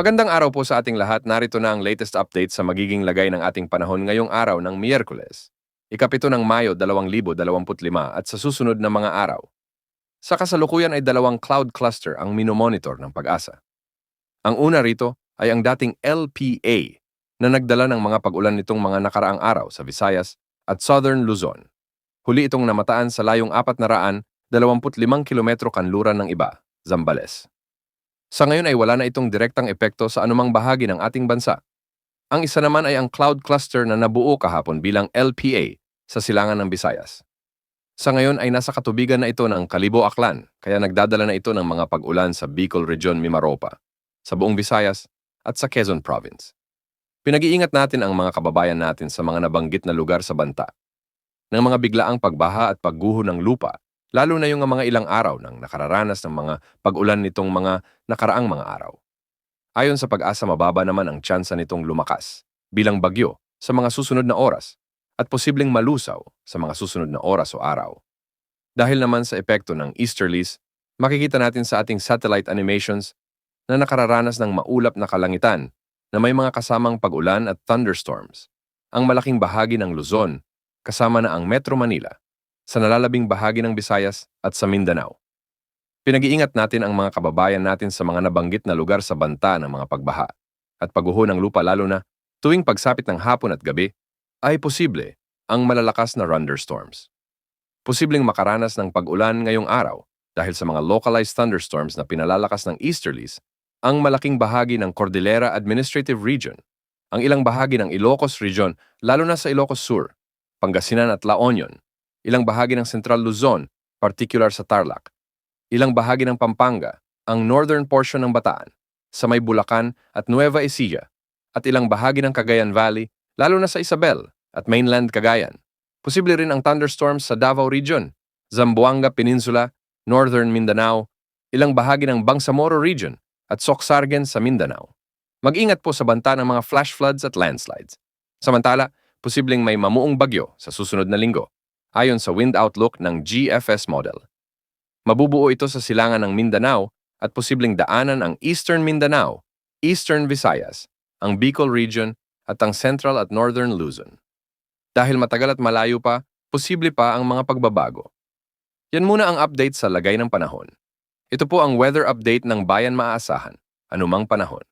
Magandang araw po sa ating lahat. Narito na ang latest update sa magiging lagay ng ating panahon ngayong araw ng Miyerkules, ikapito ng Mayo 2025 at sa susunod na mga araw. Sa kasalukuyan ay dalawang cloud cluster ang minomonitor ng Pag-asa. Ang una rito ay ang dating LPA na nagdala ng mga pag-ulan nitong mga nakaraang araw sa Visayas at Southern Luzon. Huli itong namataan sa layong 425 kilometro kanluran ng iba, Zambales. Sa ngayon ay wala na itong direktang epekto sa anumang bahagi ng ating bansa. Ang isa naman ay ang cloud cluster na nabuo kahapon bilang LPA sa silangan ng Visayas. Sa ngayon ay nasa katubigan na ito ng Kalibo Aklan, kaya nagdadala na ito ng mga pag-ulan sa Bicol Region Mimaropa, sa buong Visayas at sa Quezon Province. Pinag-iingat natin ang mga kababayan natin sa mga nabanggit na lugar sa banta ng mga biglaang pagbaha at pagguho ng lupa, lalo na yung mga ilang araw nang nakararanas ng mga pag-ulan nitong mga nakaraang mga araw. Ayon sa Pag-asa, mababa naman ang tsansa nitong lumakas bilang bagyo sa mga susunod na oras at posibleng malusaw sa mga susunod na oras o araw. Dahil naman sa epekto ng easterlies, makikita natin sa ating satellite animations na nakararanas ng maulap na kalangitan na may mga kasamang pag-ulan at thunderstorms. Ang malaking bahagi ng Luzon, kasama na ang Metro Manila, sa nalalabing bahagi ng Visayas at sa Mindanao. Pinag-iingat natin ang mga kababayan natin sa mga nabanggit na lugar sa banta ng mga pagbaha at pagguho ng lupa, lalo na tuwing pagsapit ng hapon at gabi, ay posible ang malalakas na thunderstorms. Posibleng makaranas ng pag-ulan ngayong araw dahil sa mga localized thunderstorms na pinalalakas ng easterlies ang malaking bahagi ng Cordillera Administrative Region, ang ilang bahagi ng Ilocos Region, lalo na sa Ilocos Sur, Pangasinan at La Union, ilang bahagi ng Central Luzon, particular sa Tarlac, ilang bahagi ng Pampanga, ang northern portion ng Bataan, sa may Bulacan at Nueva Ecija, at ilang bahagi ng Cagayan Valley, lalo na sa Isabel at mainland Cagayan. Posible rin ang thunderstorms sa Davao Region, Zamboanga Peninsula, Northern Mindanao, ilang bahagi ng Bangsamoro Region at Socsargen sa Mindanao. Mag-ingat po sa banta ng mga flash floods at landslides. Samantala, posibleng may mamuong bagyo sa susunod na linggo, ayon sa wind outlook ng GFS model. Mabubuo ito sa silangan ng Mindanao at posibleng daanan ang Eastern Mindanao, Eastern Visayas, ang Bicol Region at ang Central at Northern Luzon. Dahil matagal at malayo pa, posible pa ang mga pagbabago. Yan muna ang update sa lagay ng panahon. Ito po ang weather update ng Bayan Maaasahan, anumang panahon.